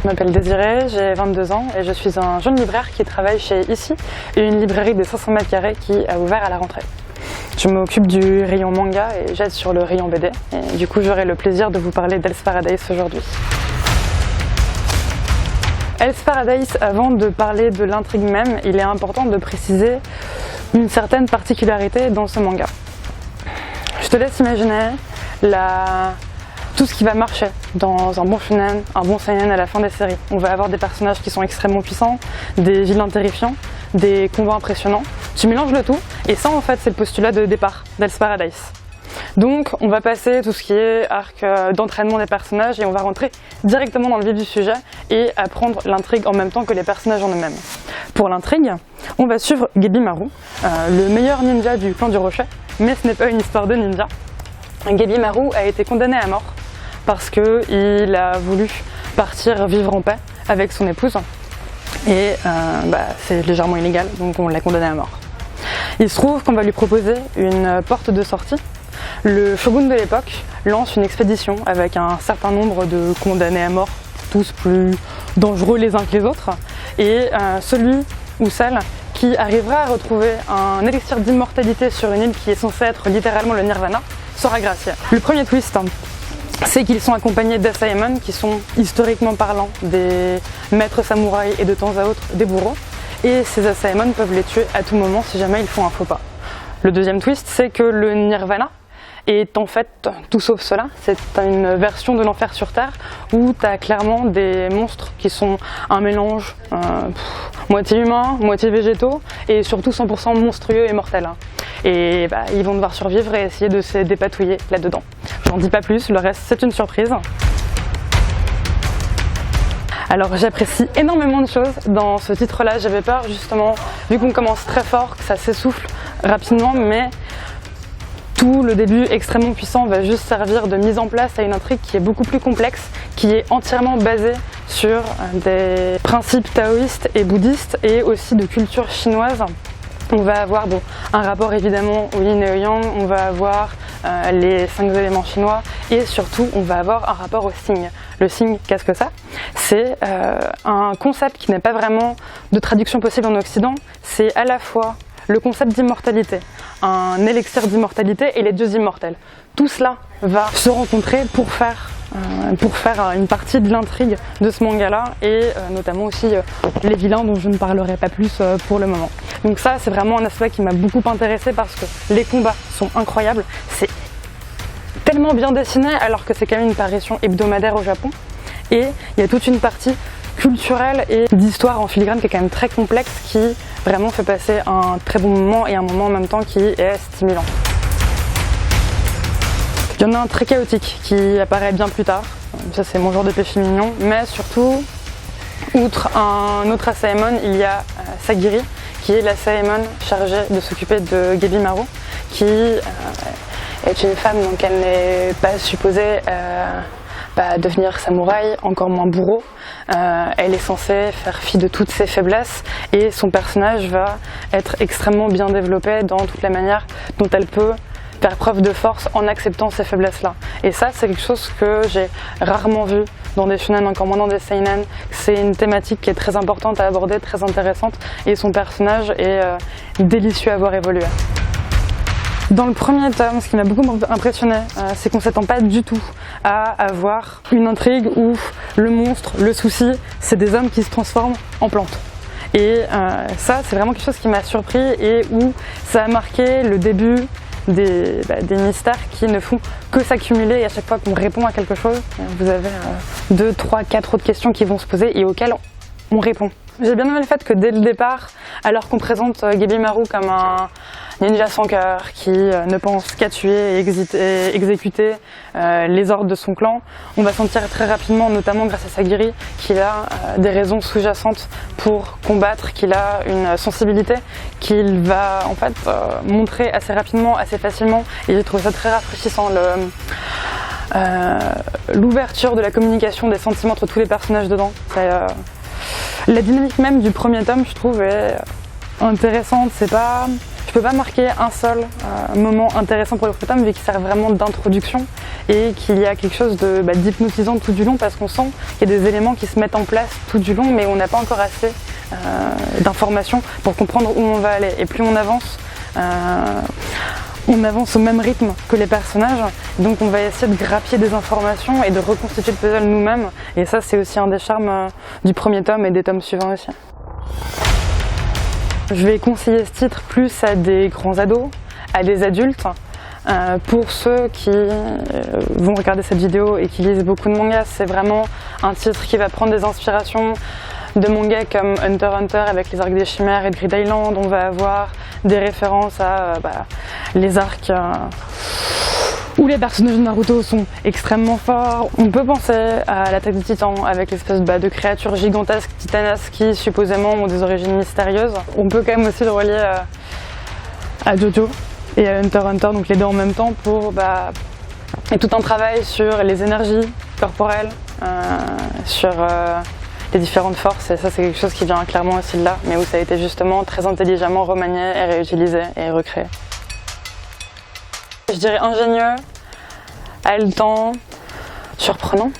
m'appelle Désirée, j'ai 22 ans et je suis un jeune libraire qui travaille chez Ici, une librairie de 500 mètres carrés qui a ouvert à la rentrée. Je m'occupe du rayon manga et j'aide sur le rayon BD. Et du coup, j'aurai le plaisir de vous parler d'Hell's Paradise aujourd'hui. Hell's Paradise, avant de parler de l'intrigue même, il est important de préciser une certaine particularité dans ce manga. Je te laisse imaginer tout ce qui va marcher dans un bon shonen, un bon seinen à la fin des séries. On va avoir des personnages qui sont extrêmement puissants, des vilains terrifiants, des combats impressionnants. Tu mélanges le tout et ça en fait c'est le postulat de départ d'Hell's Paradise. Donc on va passer tout ce qui est arc d'entraînement des personnages et on va rentrer directement dans le vif du sujet et apprendre l'intrigue en même temps que les personnages en eux-mêmes. Pour l'intrigue, on va suivre Gebimaru, le meilleur ninja du clan du Rocher, mais ce n'est pas une histoire de ninja. Gebimaru a été condamné à mort parce qu'il a voulu partir vivre en paix avec son épouse et c'est légèrement illégal, donc on l'a condamné à mort. Il se trouve qu'on va lui proposer une porte de sortie. Le shogun de l'époque lance une expédition avec un certain nombre de condamnés à mort, tous plus dangereux les uns que les autres, et celui ou celle qui arrivera à retrouver un élixir d'immortalité sur une île qui est censée être littéralement le nirvana sera gracié. Le premier twist, c'est qu'ils sont accompagnés d'Asaemon, qui sont historiquement parlant des maîtres samouraïs et de temps à autre des bourreaux, et ces Asaemon peuvent les tuer à tout moment si jamais ils font un faux pas. Le deuxième twist, c'est que le nirvana est en fait tout sauf cela, c'est une version de l'enfer sur terre où tu as clairement des monstres qui sont un mélange moitié humain, moitié végétaux et surtout 100% monstrueux et mortels. Et ils vont devoir survivre et essayer de se dépatouiller là-dedans. J'en dis pas plus, le reste c'est une surprise. Alors j'apprécie énormément de choses dans ce titre-là, j'avais peur justement, vu qu'on commence très fort, que ça s'essouffle rapidement, mais tout le début extrêmement puissant va juste servir de mise en place à une intrigue qui est beaucoup plus complexe, qui est entièrement basée sur des principes taoïstes et bouddhistes et aussi de culture chinoise. On va avoir un rapport évidemment au yin et au yang, on va avoir les 5 éléments chinois et surtout on va avoir un rapport au signe. Le signe, qu'est-ce que ça ? C'est un concept qui n'est pas vraiment de traduction possible en Occident, c'est à la fois le concept d'immortalité, un élixir d'immortalité et les dieux immortels. Tout cela va se rencontrer pour faire une partie de l'intrigue de ce manga-là et notamment aussi les vilains dont je ne parlerai pas plus pour le moment. Donc ça, c'est vraiment un aspect qui m'a beaucoup intéressé parce que les combats sont incroyables, c'est tellement bien dessiné alors que c'est quand même une parution hebdomadaire au Japon et il y a toute une partie culturelle et d'histoire en filigrane qui est quand même très complexe qui vraiment fait passer un très bon moment et un moment en même temps qui est stimulant. Il y en a un très chaotique qui apparaît bien plus tard, ça c'est mon genre de péché mignon, mais surtout, outre un autre Asaemon, il y a Sagiri qui est l'Asaemon chargée de s'occuper de Gebimaru qui est une femme donc elle n'est pas supposée devenir samouraï, encore moins bourreau. Elle est censée faire fi de toutes ses faiblesses et son personnage va être extrêmement bien développé dans toute la manière dont elle peut faire preuve de force en acceptant ces faiblesses-là. Et ça, c'est quelque chose que j'ai rarement vu dans des shonen, encore moins dans des seinen. C'est une thématique qui est très importante à aborder, très intéressante, et son personnage est délicieux à voir évoluer. Dans le premier tome, ce qui m'a beaucoup impressionné, c'est qu'on ne s'attend pas du tout à avoir une intrigue où le monstre, le souci, c'est des hommes qui se transforment en plantes. Et ça, c'est vraiment quelque chose qui m'a surpris et où ça a marqué le début des mystères qui ne font que s'accumuler et à chaque fois qu'on répond à quelque chose, vous avez 2, 3, 4 autres questions qui vont se poser et auxquelles on répond. J'ai bien aimé le fait que dès le départ, alors qu'on présente Gebimaru comme un ninja sans cœur qui ne pense qu'à tuer et exécuter les ordres de son clan, on va sentir très rapidement, notamment grâce à Sagiri, qu'il a des raisons sous-jacentes pour combattre, qu'il a une sensibilité qu'il va en fait montrer assez rapidement, assez facilement, et j'ai trouvé ça très rafraîchissant. L'ouverture de la communication des sentiments entre tous les personnages dedans. La dynamique même du premier tome, je trouve, est intéressante. C'est pas Je peux pas marquer un seul moment intéressant pour le Fruitum vu qu'il sert vraiment d'introduction et qu'il y a quelque chose d'hypnotisant tout du long parce qu'on sent qu'il y a des éléments qui se mettent en place tout du long mais on n'a pas encore assez d'informations pour comprendre où on va aller. Et plus on avance au même rythme que les personnages, donc on va essayer de grappiller des informations et de reconstituer le puzzle nous-mêmes. Et ça, c'est aussi un des charmes du premier tome et des tomes suivants aussi. Je vais conseiller ce titre plus à des grands ados, à des adultes. Pour ceux qui vont regarder cette vidéo et qui lisent beaucoup de mangas, c'est vraiment un titre qui va prendre des inspirations de mangas comme Hunter x Hunter avec les arcs des chimères et de Grid Island. On va avoir des références à les arcs où les personnages de Naruto sont extrêmement forts. On peut penser à l'Attaque des Titans avec l'espèce de créatures gigantesques, titanesques qui supposément ont des origines mystérieuses. On peut quand même aussi le relier à Jojo et à Hunter x Hunter, donc les deux en même temps pour et tout un travail sur les énergies corporelles, sur les différentes forces, et ça c'est quelque chose qui vient clairement aussi de là, mais où ça a été justement très intelligemment remanié et réutilisé et recréé. Je dirais ingénieux, haletant, surprenant.